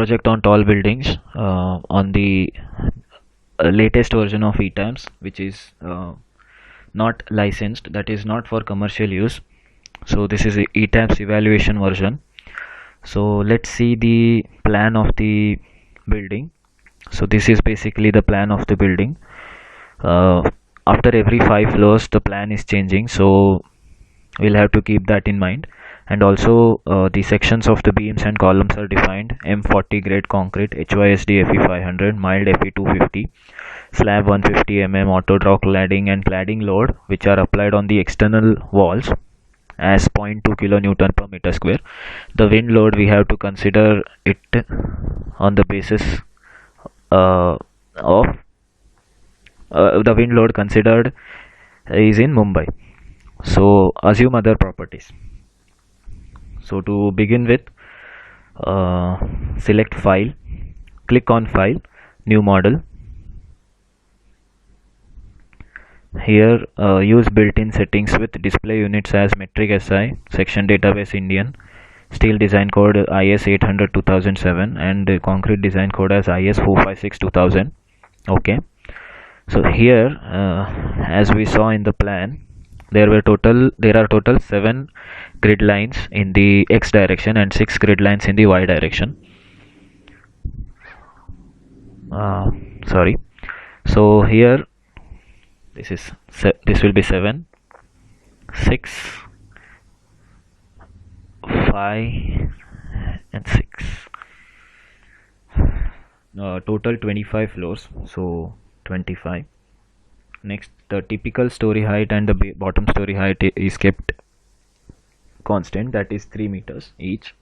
project on tall buildings on the latest version of ETAMS, which is not licensed, that is not for commercial use. So this is the ETAMS evaluation version. So let's see the plan of the building. So this is basically the plan of the building. After every 5 floors the plan is changing, so we'll have to keep that in mind. And also the sections of the beams and columns are defined: M40 grade concrete, HYSD FE 500, mild FE 250, slab 150 mm, auto draw cladding, and cladding load which are applied on the external walls as 0.2 kilonewton per meter square. The wind load we have to consider it on the basis of the wind load considered is in Mumbai. So assume other properties. So to begin with, select file, click on file, new model. Here use built-in settings with display units as metric SI, section database Indian, steel design code IS 800 2007, and concrete design code as IS 456 2000. Okay. So here as we saw in the plan, there are total 7 grid lines in the X direction and 6 grid lines in the Y direction. Sorry. So here this will be 7, 6, 5 and 6. Total 25 floors, so 25. Next, the typical story height and the bottom story height is kept constant, that is 3 meters each.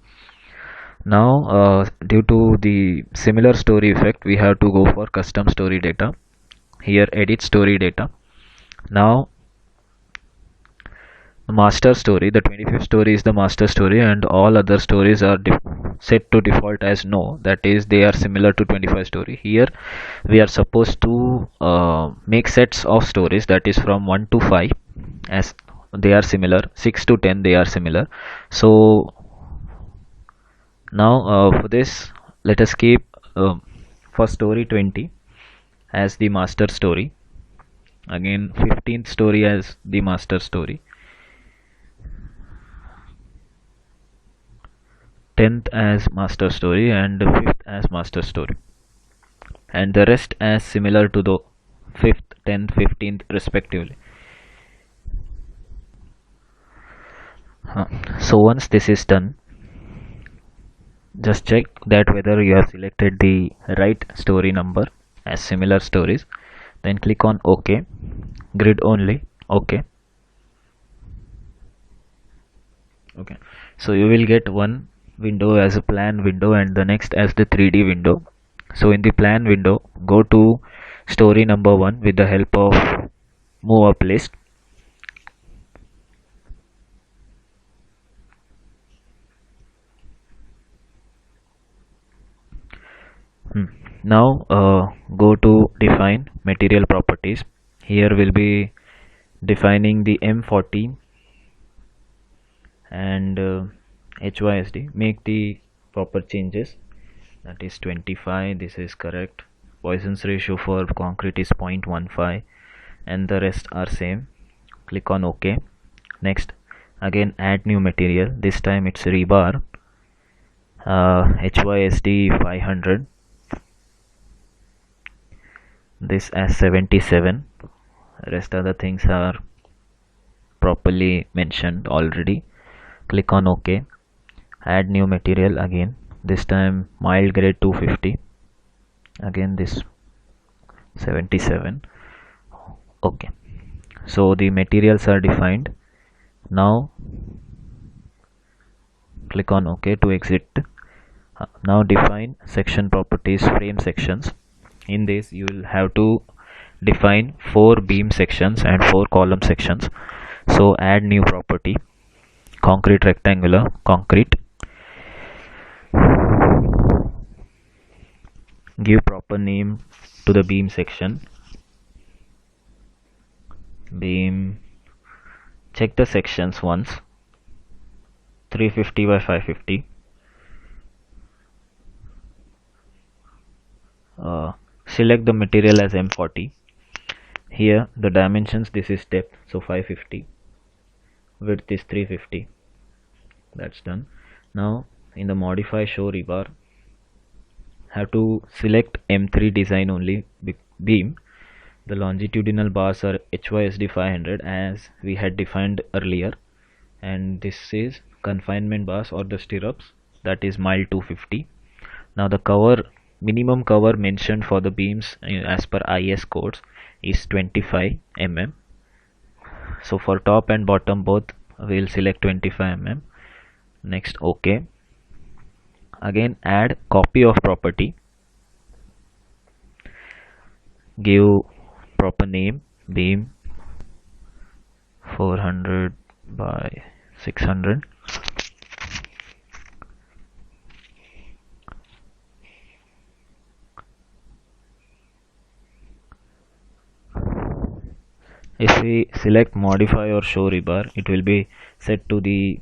Now due to the similar story effect, we have to go for custom story data. Here edit story data. Now master story, the 25th story is the master story, and all other stories are set to default as no, that is they are similar to 25 story. Here we are supposed to make sets of stories, that is from 1 to 5 as they are similar, 6 to 10 they are similar. So now for this, let us keep for story 20 as the master story, again 15th story as the master story, 10th as master story, and 5th as master story, and the rest as similar to the 5th, 10th, 15th respectively. So once this is done, just check that whether you have selected the right story number as similar stories, then click on OK, grid only, OK. Okay, so you will get one window as a plan window and the next as the 3D window. So in the plan window, go to story number 1 with the help of move up list. Now go to define material properties. Here we'll be defining the M40 and HYSD. Make the proper changes, that is 25, this is correct. Poisson's ratio for concrete is 0.15 and the rest are same. Click on OK. Next, again add new material, this time it's rebar, HYSD 500, this as 77. Rest other things are properly mentioned already. Click on OK. Add new material again, this time mild grade 250, again this 77. Okay, so the materials are defined. Now click on OK to exit. Now define section properties, frame sections. In this you will have to define 4 beam sections and 4 column sections. So add new property, concrete rectangular, concrete. Give proper name to the beam section. Beam, check the sections once, 350 by 550. select the material as M40. Here the dimensions, this is depth, so 550, width is 350. That's done. Now in the modify show rebar, have to select M3 design only beam. The longitudinal bars are HYSD 500 as we had defined earlier, and this is confinement bars or the stirrups, that is mile 250. Now the cover, minimum cover mentioned for the beams as per IS codes is 25 mm. So for top and bottom both we'll select 25 mm. Next OK. Again add copy of property, give proper name, beam 400 by 600. If we select modify or show rebar, it will be set to the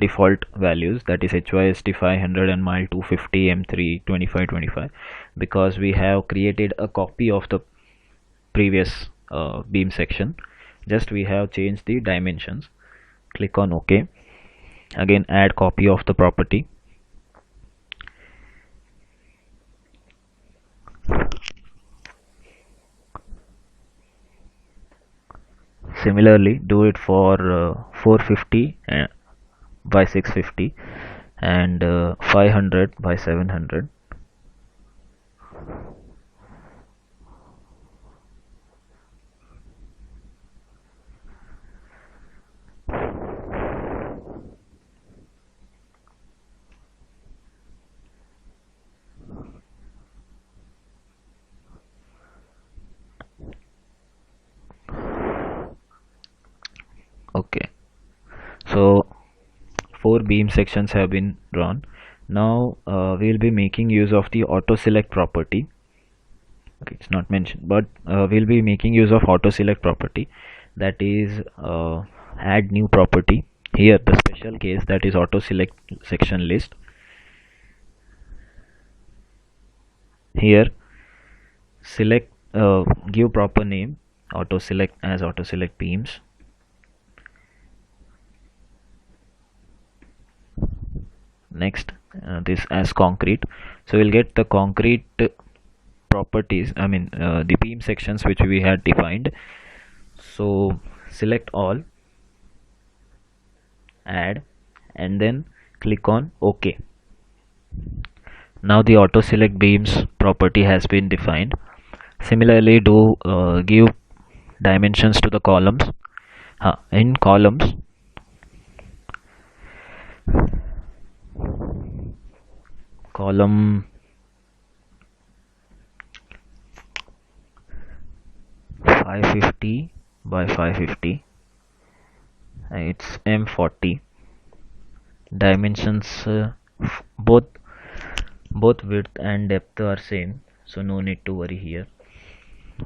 default values, that is HYST 500 and mile 250, M3 2525, because we have created a copy of the previous beam section. Just we have changed the dimensions. Click on OK. Again add copy of the property. Similarly do it for 450 by 650 and 500 by 700. Okay, so 4 beam sections have been drawn. Now we'll be making use of the auto select property. Okay, it's not mentioned, but we'll be making use of auto select property, that is add new property. Here the special case, that is auto select section list. Here select, give proper name, auto select as auto select beams. Next this as concrete, so we'll get the concrete properties, I mean the beam sections which we had defined. So select all, add, and then click on OK. Now the auto select beams property has been defined. Similarly do give dimensions to the columns. In columns, column 550 by 550, it's M40. Dimensions both width and depth are same, so no need to worry here.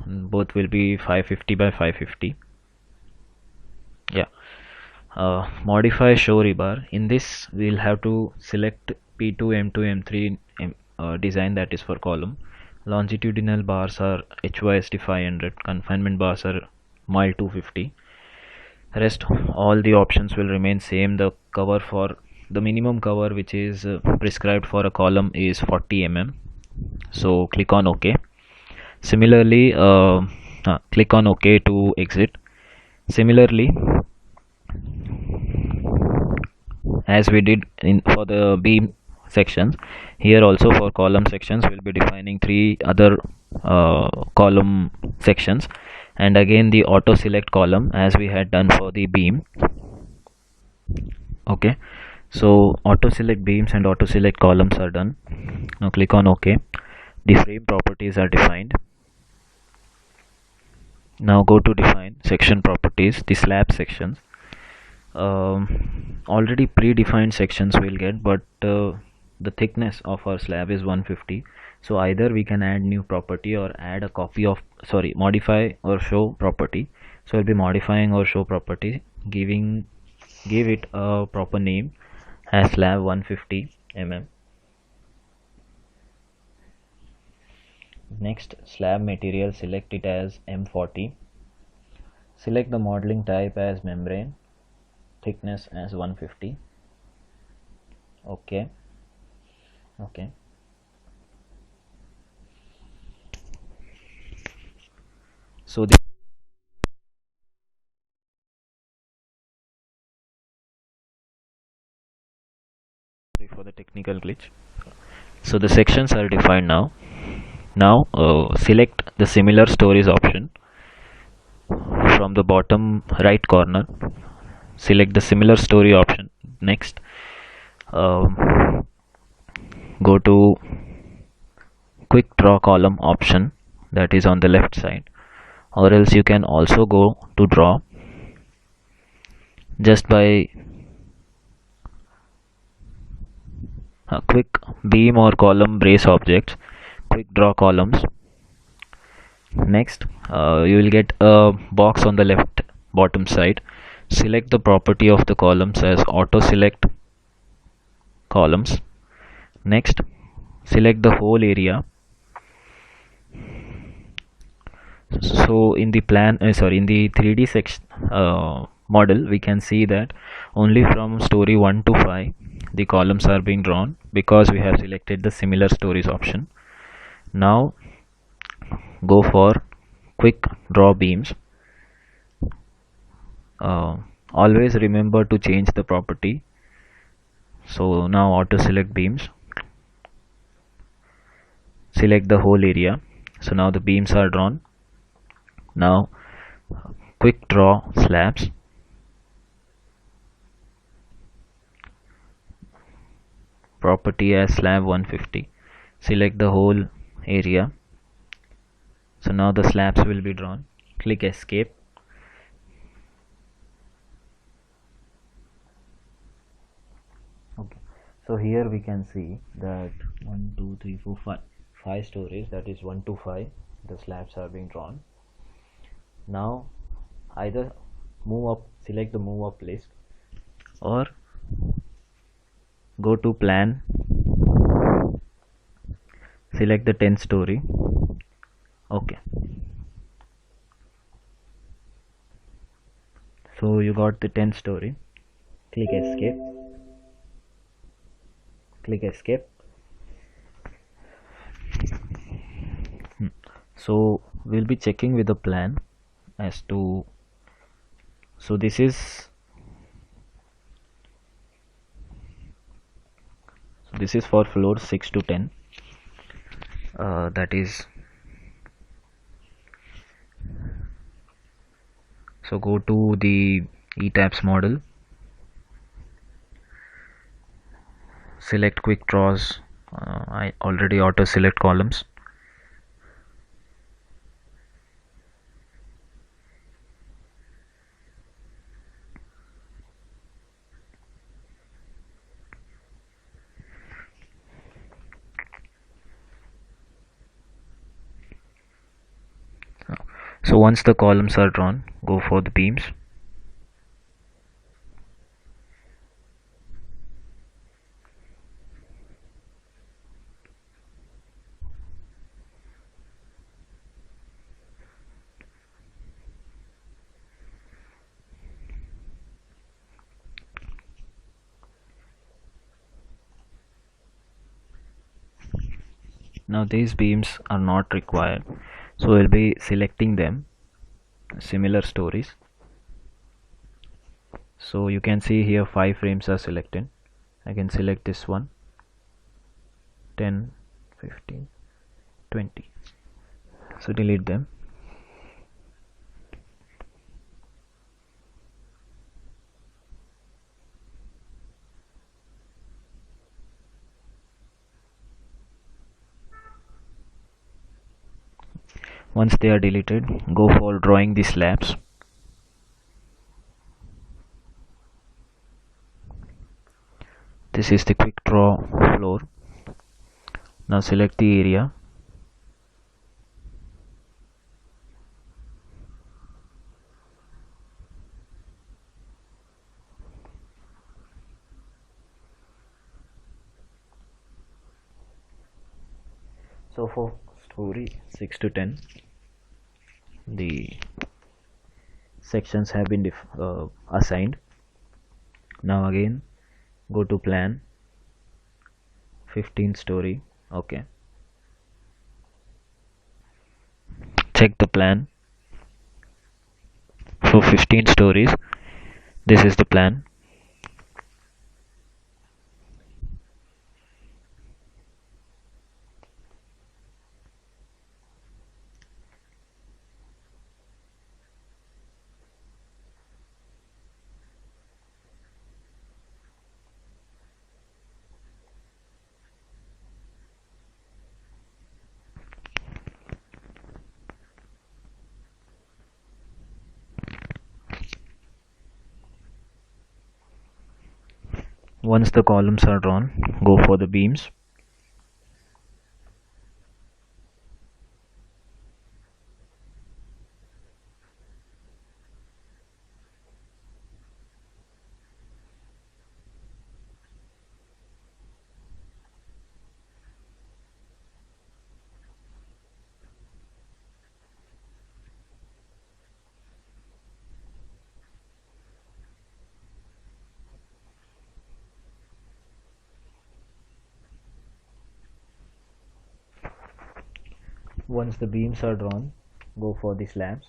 Both will be 550 by 550. Yeah. Modify show rebar. In this we'll have to select P2, M2, M3 design, that is for column. Longitudinal bars are HYST 500, confinement bars are mile 250. Rest all the options will remain same. The cover, for the minimum cover which is prescribed for a column is 40 mm. So click on OK. Similarly click on OK to exit. Similarly, as we did in for the beam sections, here also for column sections we'll be defining 3 other column sections, and again the auto select column as we had done for the beam. Okay, so auto select beams and auto select columns are done. Now click on OK. The frame properties are defined. Now go to define section properties, the slab sections. Already predefined sections we'll get, but the thickness of our slab is 150, so either we can add new property or add a copy of, sorry, modify or show property. So we'll be modifying or show property, give it a proper name as slab 150 mm. Next, slab material, select it as M40. Select the modeling type as membrane, thickness as 150. Okay. Okay. So this for the technical glitch. So the sections are defined now. Now select the similar stories option from the bottom right corner. Select the similar story option. Next, go to quick draw column option, that is on the left side, or else you can also go to draw just by quick beam or column brace objects, quick draw columns. Next, you will get a box on the left bottom side. Select the property of the columns as auto select columns. Next, select the whole area. So in the in the 3D section model, we can see that only from story 1 to 5 the columns are being drawn because we have selected the similar stories option. Now go for quick draw beams. Always remember to change the property. So now auto select beams, select the whole area. So now the beams are drawn. Now quick draw slabs, property as slab 150, select the whole area. So now the slabs will be drawn. Click escape. Okay, so here we can see that 1 2 3 4 5 5 stories, that is 1 to 5, the slabs are being drawn. Now either move up, select the move up list, or go to plan, select the 10th story. Okay, so you got the 10th story. Click escape. Click escape. So we'll be checking with the plan as to, so this is for floor 6 to 10, that is, so go to the etabs model, select quick draws. I already auto select columns. So once the columns are drawn, go for the beams. Now these beams are not required, so we'll be selecting them, similar stories. So you can see here 5 frames are selected. I can select this one, 10 15 20, so delete them. Once they are deleted, go for drawing the slabs. This is the quick draw floor. Now select the area. So for story 6 to 10. The sections have been assigned. Now again go to plan 15 story. Okay, check the plan for 15 stories. This is the plan. Once the columns are drawn, go for the beams. Once the beams are drawn, go for the slabs.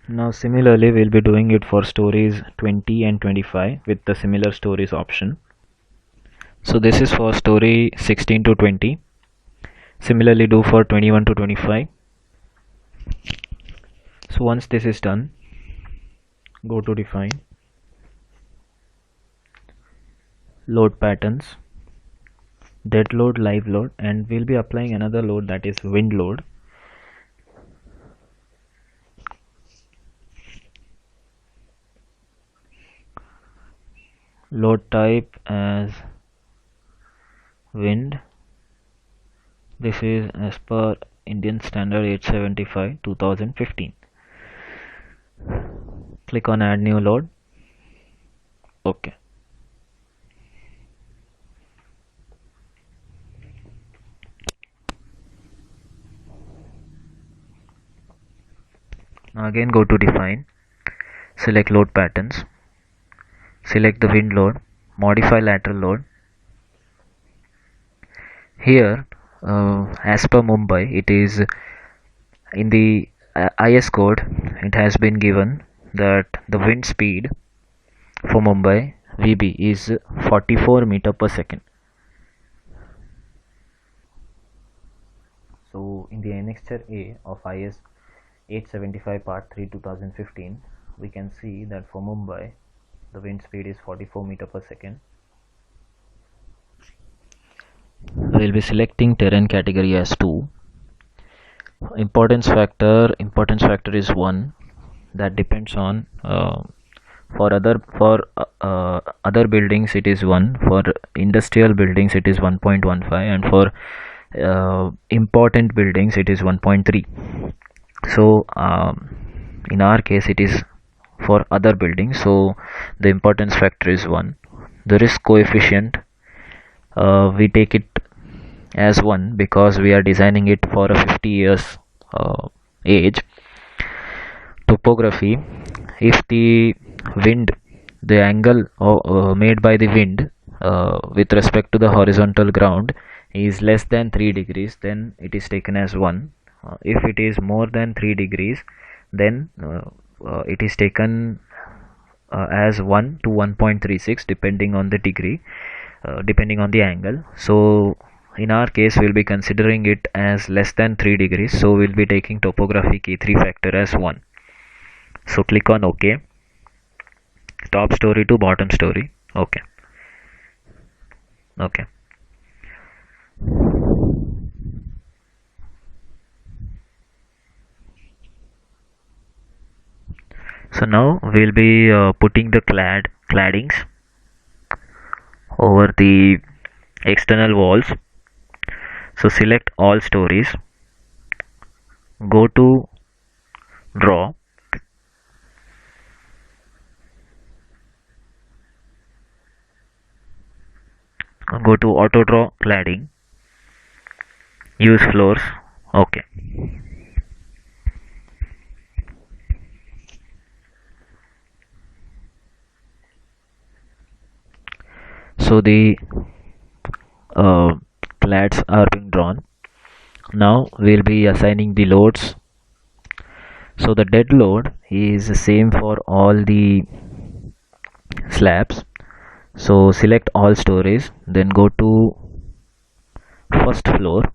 Now similarly we'll be doing it for stories 20 and 25 with the similar stories option. So this is for story 16 to 20. Similarly do for 21 to 25. So once this is done, go to define, load patterns, dead load, live load, and we'll be applying another load, that is wind load. Load type as wind. This is as per Indian Standard 875 2015. Click on add new load. Okay. Now again go to define, select load patterns, select the wind load, modify lateral load. Here as per Mumbai, it is in the IS code, it has been given that the wind speed for Mumbai VB is 44 meter per second. So in the annexure A of IS 875 part 3 2015, we can see that for Mumbai the wind speed is 44 meter per second. We'll be selecting terrain category as 2. Importance factor is 1. That depends on for other buildings it is 1, for industrial buildings it is 1.15, and for important buildings it is 1.3. So in our case it is for other buildings, so the importance factor is 1. The risk coefficient, we take it as 1 because we are designing it for a 50 years age. Topography, if the wind, the angle made by the wind with respect to the horizontal ground is less than 3 degrees, then it is taken as 1. If it is more than 3 degrees, then it is taken as 1 to 1.36 depending on the degree, depending on the angle. So in our case we'll be considering it as less than 3 degrees, so we'll be taking topographic E3 factor as 1. So click on OK, top story to bottom story. Okay. So now we'll be putting the claddings over the external walls. So select all stories, go to draw, go to auto draw cladding, use floors. Okay. So the uh, clads are being drawn. Now we'll be assigning the loads. So the dead load is the same for all the slabs. So select all stories, then go to first floor,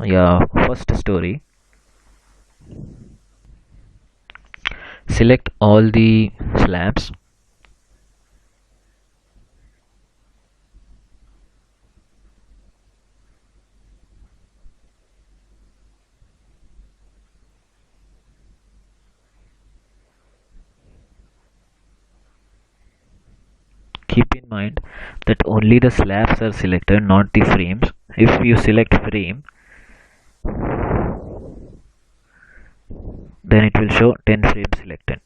yeah, first story. Select all the slabs. Keep in mind that only the slabs are selected, not the frames. If you select frame, then it will show 10 frames selected.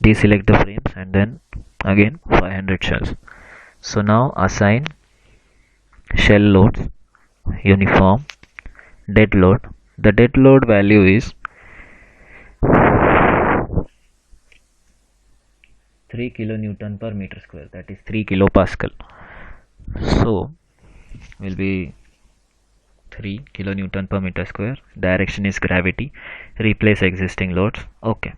Deselect the frames and then again 500 shells. So now assign shell loads, uniform, dead load. The dead load value is 3 kilonewton per meter square, that is 3 kilopascal. So will be 3 kilonewton per meter square. Direction is gravity. Replace existing loads. Okay.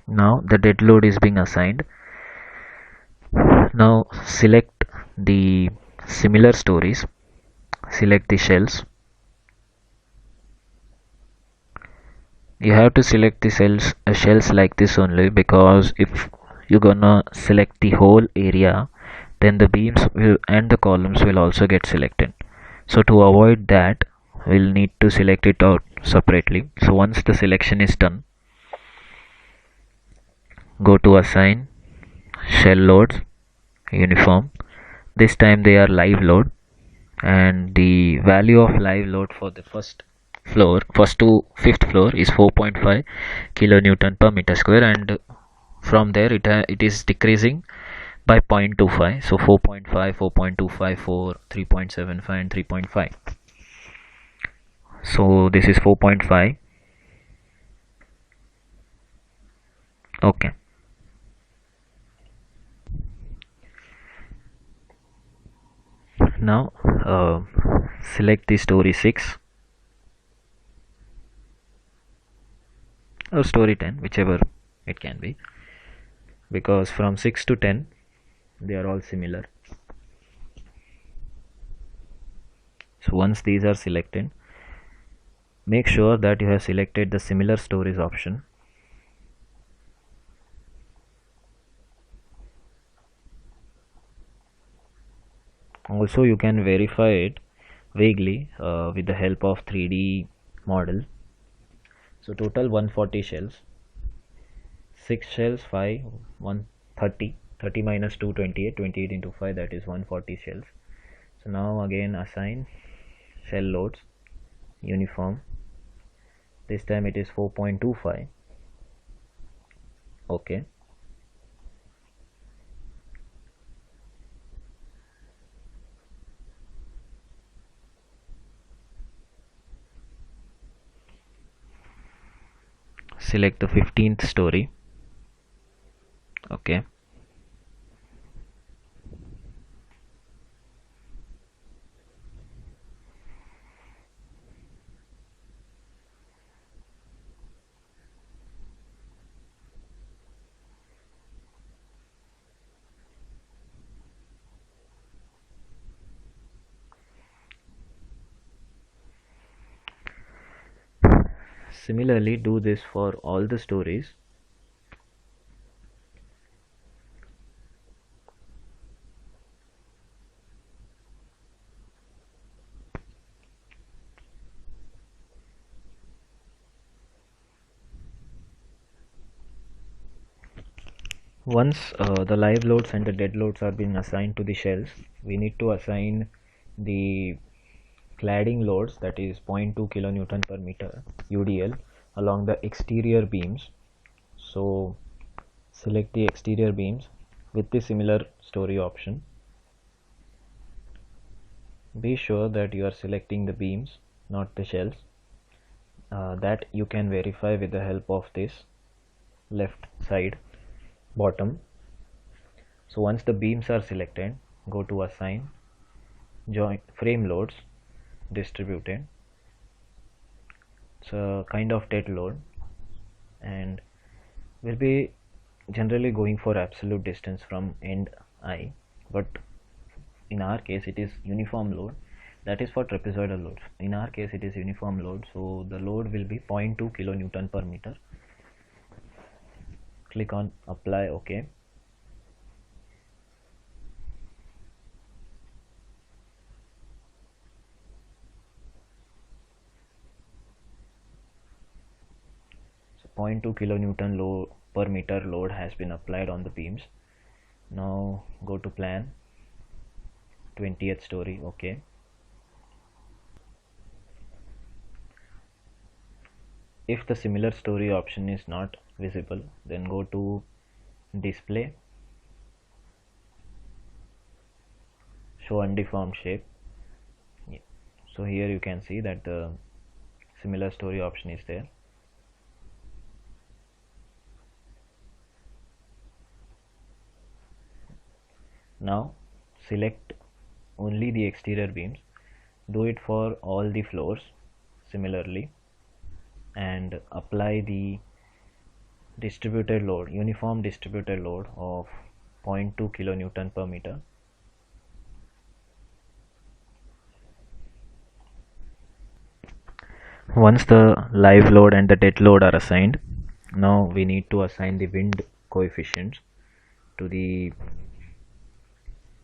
Now the dead load is being assigned. Now select the similar stories. Select the shells. You have to select the shells like this only, because if you're gonna select the whole area, then the beams will and the columns will also get selected. So to avoid that, we'll need to select it out separately. So once the selection is done, go to assign shell loads, uniform. This time they are live load, and the value of live load for the first to fifth floor is 4.5 kilonewton per meter square, and from there it is decreasing by 0.25. So 4.5, 4.25, 4, 3.75 and 3.5. So this is 4.5. Okay. Now select the story 6 or story 10, whichever it can be, because from 6 to 10 they are all similar. So once these are selected, make sure that you have selected the similar stories option. Also you can verify it vaguely with the help of 3D model. So total 140 shells, 6 shells, 5, 130, 30 minus 2, 28, 28 into 5, that is 140 shells. So now again assign shell loads, uniform. This time it is 4.25. Okay. Select the 15th story. Okay. Similarly, do this for all the stories. Once the live loads and the dead loads are being assigned to the shells, we need to assign the cladding loads, that is 0.2 kilonewton per meter UDL, along the exterior beams. So select the exterior beams with the similar story option. Be sure that you are selecting the beams, not the shells. That you can verify with the help of this left side bottom. So once the beams are selected, go to assign, join frame loads, distributed. It's a kind of dead load, and we'll be generally going for absolute distance from end I, but in our case it is uniform load. That is for trapezoidal loads. In our case it is uniform load, so the load will be 0.2 kilonewton per meter. Click on apply, OK. So 0.2 kilonewton load per meter load has been applied on the beams. Now go to plan, 20th story, OK. If the similar story option is not visible, then go to display, show undeformed shape. Yeah. So here you can see that the similar story option is there. Now select only the exterior beams. Do it for all the floors similarly, and apply the distributed load, uniform distributed load of 0.2 kilonewton per meter. Once the live load and the dead load are assigned, now we need to assign the wind coefficients to the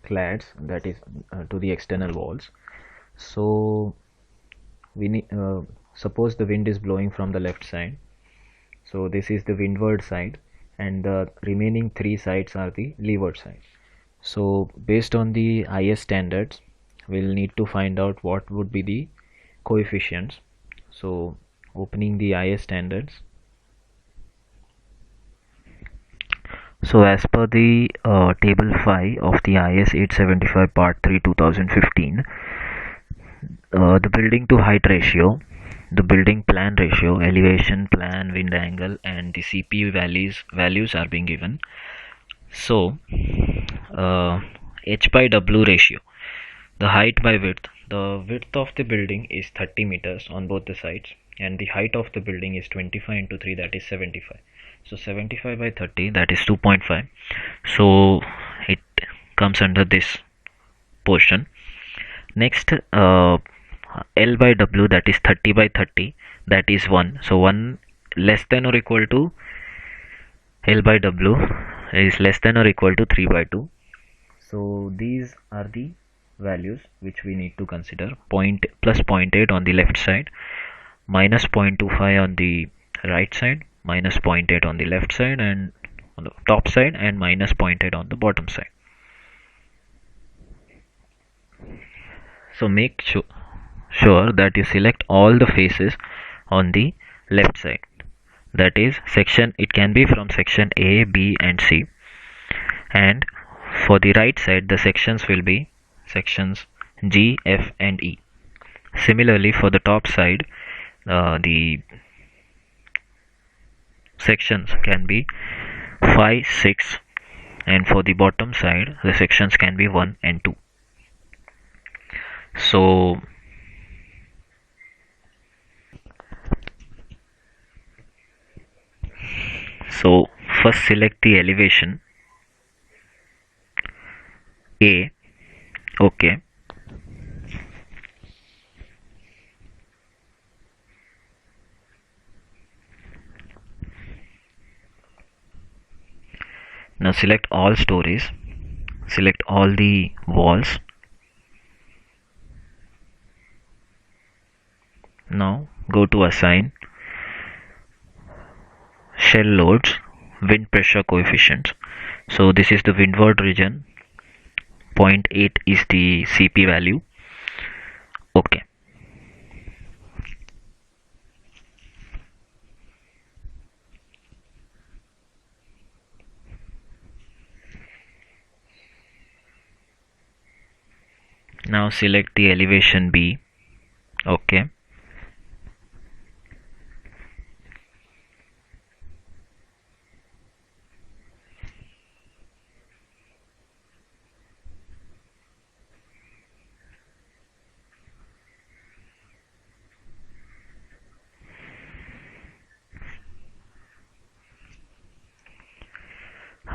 clads, that is to the external walls. So we need suppose the wind is blowing from the left side, so this is the windward side, and the remaining three sides are the leeward side. So based on the IS standards, we'll need to find out what would be the coefficients. So opening the IS standards, so as per the table 5 of the IS 875 part 3 2015, the building to height ratio, the building plan ratio, elevation, plan, wind angle, and the CP values are being given. So H by W ratio, the height by width. The width of the building is 30 meters on both the sides, and the height of the building is 25 into 3, that is 75. So 75 by 30, that is 2.5. So it comes under this portion. Next, L by W, that is 30 by 30, that is 1. So 1 less than or equal to L by W is less than or equal to 3 by 2. So these are the values which we need to consider. Plus 0.8 on the left side, minus 0.25 on the right side, minus 0.8 on the left side and on the top side, and minus 0.8 on the bottom side. So make sure that you select all the faces on the left side, that is section, it can be from section A, B and C, and for the right side the sections will be sections G, F and E. Similarly for the top side, the sections can be 5, 6, and for the bottom side the sections can be 1 and 2. So first select the elevation A, OK. Now select all stories, select all the walls. Now go to assign shell loads, wind pressure coefficients. So this is the windward region, 0.8 is the CP value. OK. Now select the elevation B. Okay.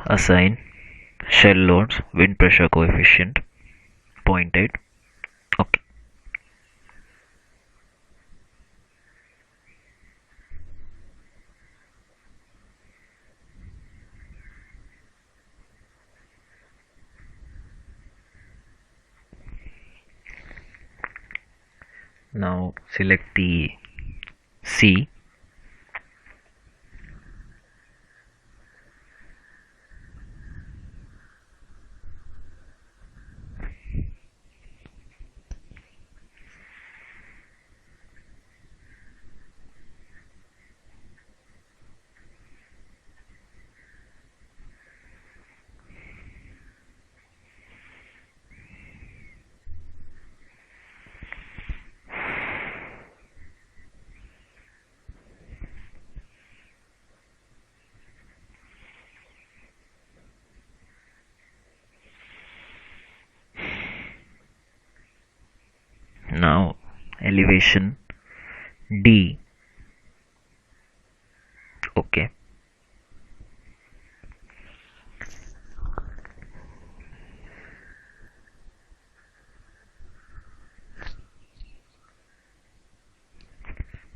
Assign shell loads wind pressure coefficient 0.8. Okay. Now select the C. Now elevation D. Okay.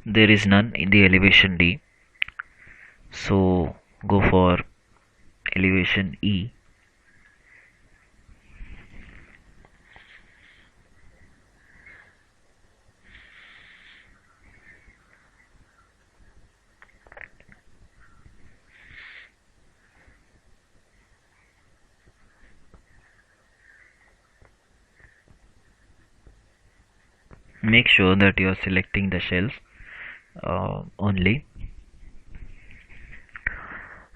There is none in the elevation D, so go for elevation E. Make sure that you are selecting the shells only.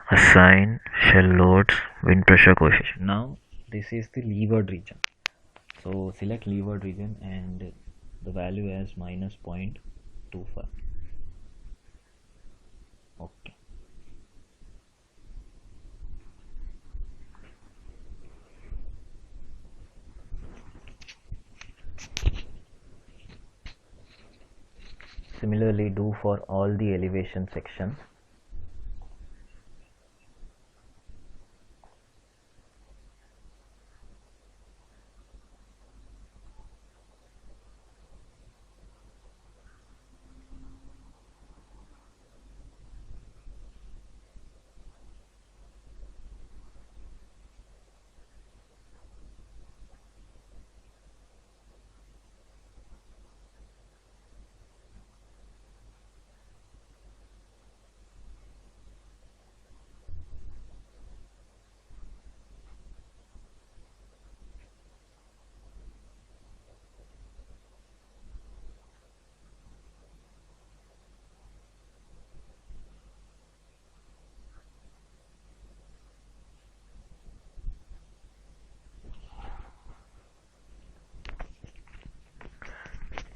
Assign shell loads wind pressure coefficient. Now this is the leeward region, so select leeward region and the value as minus 0.25. Okay. Similarly do for all the elevation sections.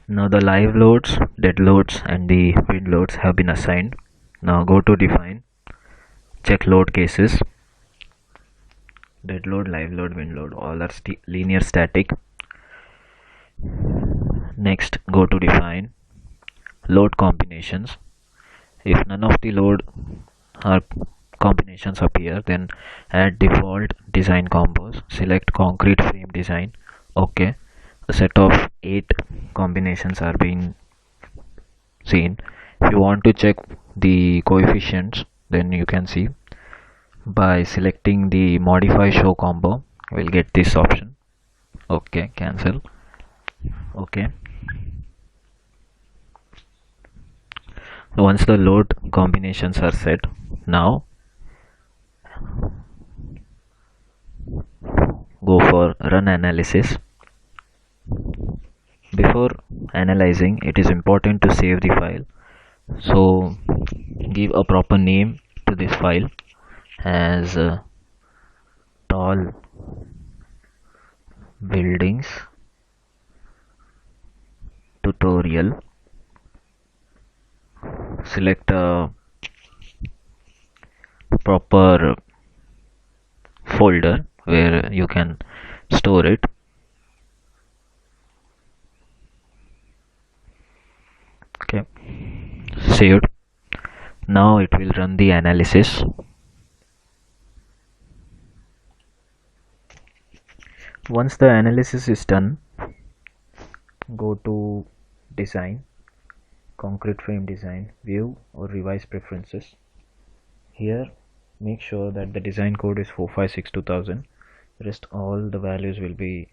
Now the live loads, dead loads and the wind loads have been assigned. Now go to define, check load cases, dead load, live load, wind load, all are linear static. Next go to define load combinations. If none of the load or combinations appear, then add default design combos, select concrete frame design. Okay. A set of 8 combinations are being seen. If you want to check the coefficients, then you can see by selecting the modify show combo. We'll get this option. Okay, cancel. Okay. Once the load combinations are set, now go for run analysis. Before analyzing, it is important to save the file, so give a proper name to this file as tall buildings tutorial, select a proper folder where you can store it. Okay, saved. Now it will run the analysis. Once the analysis is done, go to design, concrete frame design, view or revise preferences. Here make sure that the design code is 456-2000. Rest all the values will be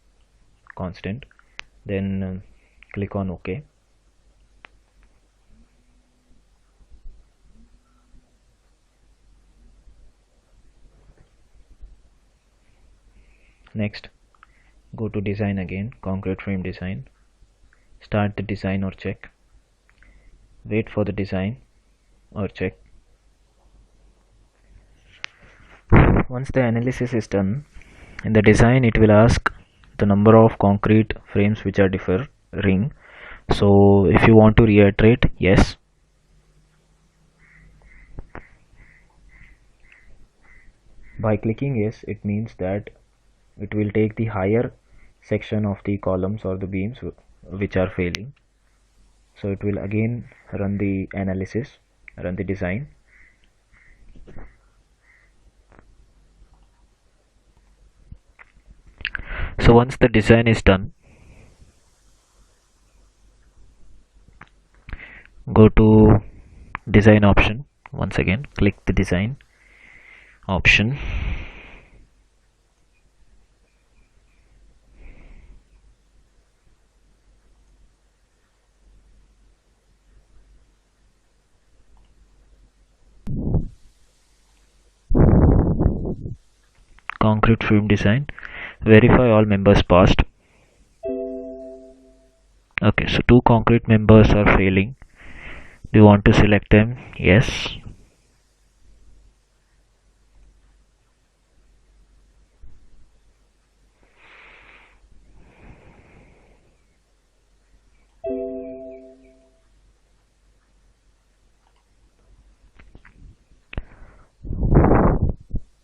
constant. Then click on OK. Next, go to design again, concrete frame design. Start the design or check. Wait for the design or check. Once the analysis is done, in the design it will ask the number of concrete frames which are differing. So if you want to reiterate, yes. By clicking yes, it means that it will take the higher section of the columns or the beams which are failing. So it will again run the analysis, run the design. So once the design is done, go to design option. Once again click the design option. Concrete frame design. Verify all members passed. Okay, so two concrete members are failing. Do you want to select them? Yes.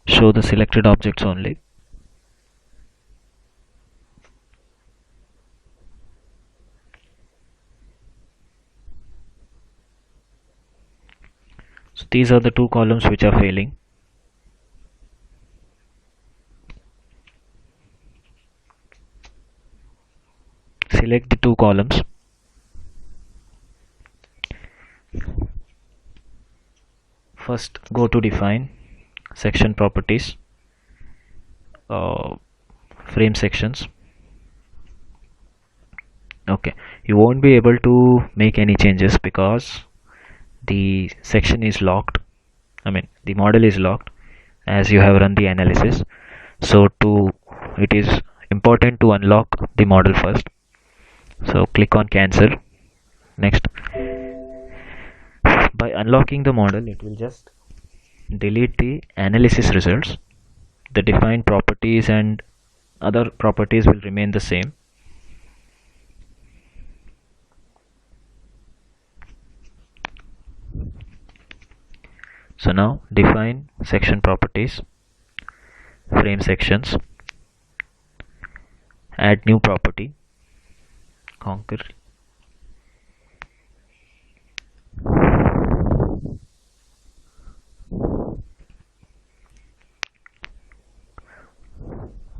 Show the selected objects only. So these are the two columns which are failing. Select the two columns. First go to define, section properties, frame sections. Okay, you won't be able to make any changes because the section is locked. The model is locked as you have run the analysis. So it is important to unlock the model first. So click on cancel. Next, by unlocking the model, it will just delete the analysis results. The defined properties and other properties will remain the same. So now define section properties, frame sections, add new property, concrete,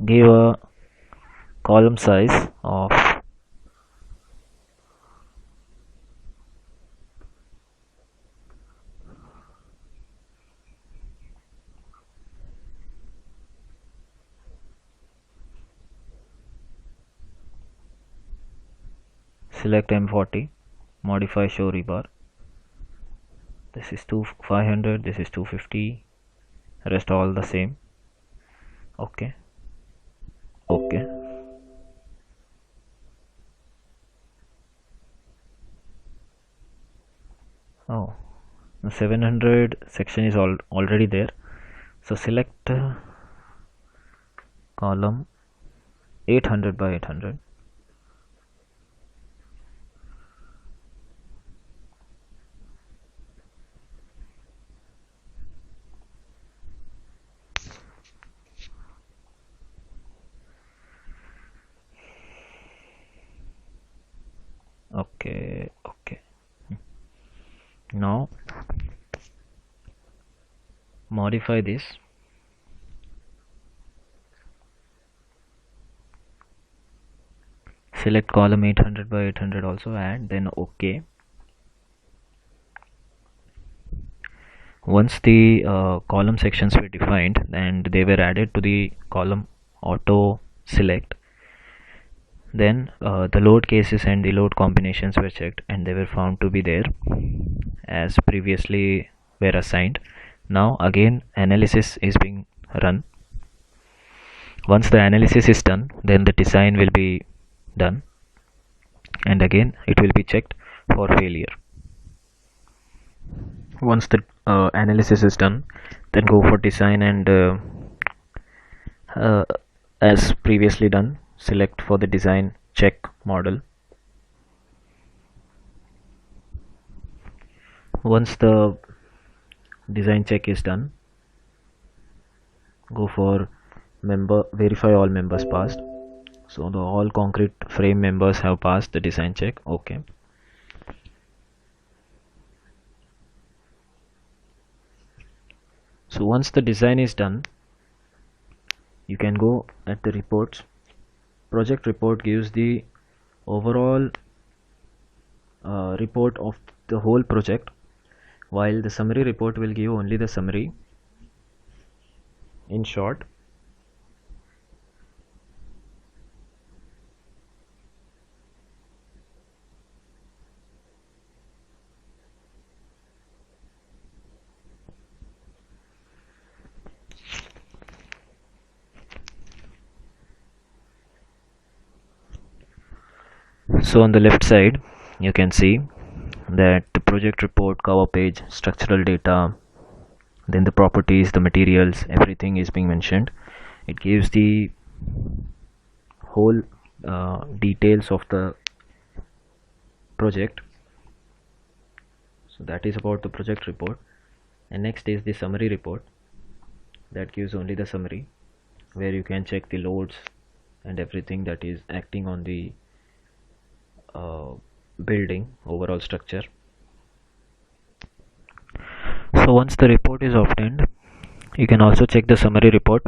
give a column size of 40. Select M40, modify show rebar. This is 500, this is 250, rest all the same. Okay. Okay. Oh, the 700 section is already there. So select column 800 by 800. Okay, okay. Now modify this. Select column 800 by 800, also add, then OK. Once the column sections were defined and they were added to the column auto select, then the load cases and the load combinations were checked and they were found to be there as previously were assigned. Now again analysis is being run. Once the analysis is done, then the design will be done and again it will be checked for failure. Once the analysis is done, then go for design and uh, as previously done, select for the design, check model. Once the design check is done, go for member, verify all members passed. So the all concrete frame members have passed the design check. Okay. So once the design is done, you can go at the reports. Project report gives the overall report of the whole project, while the summary report will give only the summary in short. So on the left side you can see that the project report, cover page, structural data, then the properties, the materials, everything is being mentioned. It gives the whole details of the project. So that is about the project report. And next is the summary report, that gives only the summary where you can check the loads and everything that is acting on the uh, building overall structure. So once the report is obtained, you can also check the summary report.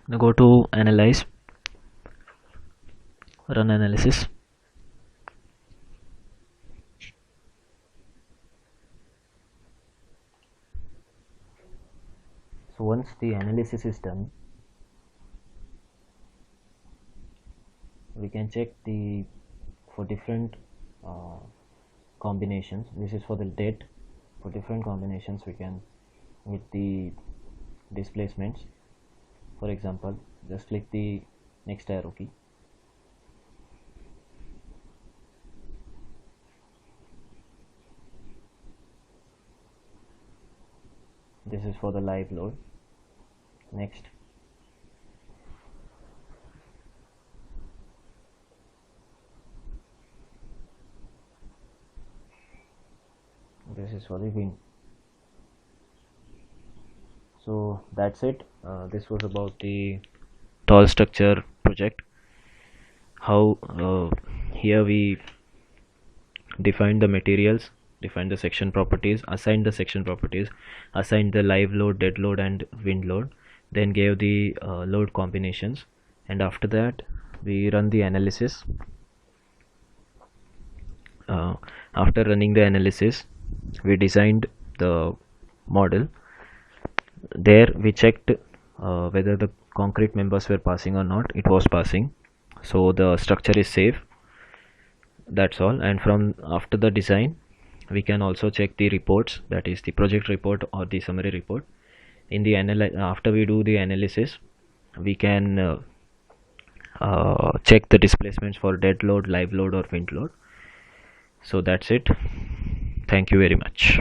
Now go to analyze, run analysis. So once the analysis is done, we can check the for different uh, combinations. This is for the date. For different combinations we can with the displacements. For example, just click the next arrow key. This is for the live load. Next, this is for the wind. So that's it. This was about the tall structure project. How here we define the materials, define the section properties, assign the section properties, assign the live load, dead load and wind load, then gave the load combinations, and after that we run the analysis. After running the analysis, we designed the model. There we checked whether the concrete members were passing or not. It was passing, so the structure is safe. That's all. And from after the design, we can also check the reports, that is the project report or the summary report. In the after we do the analysis, we can check the displacements for dead load, live load or wind load. So that's it. Thank you very much.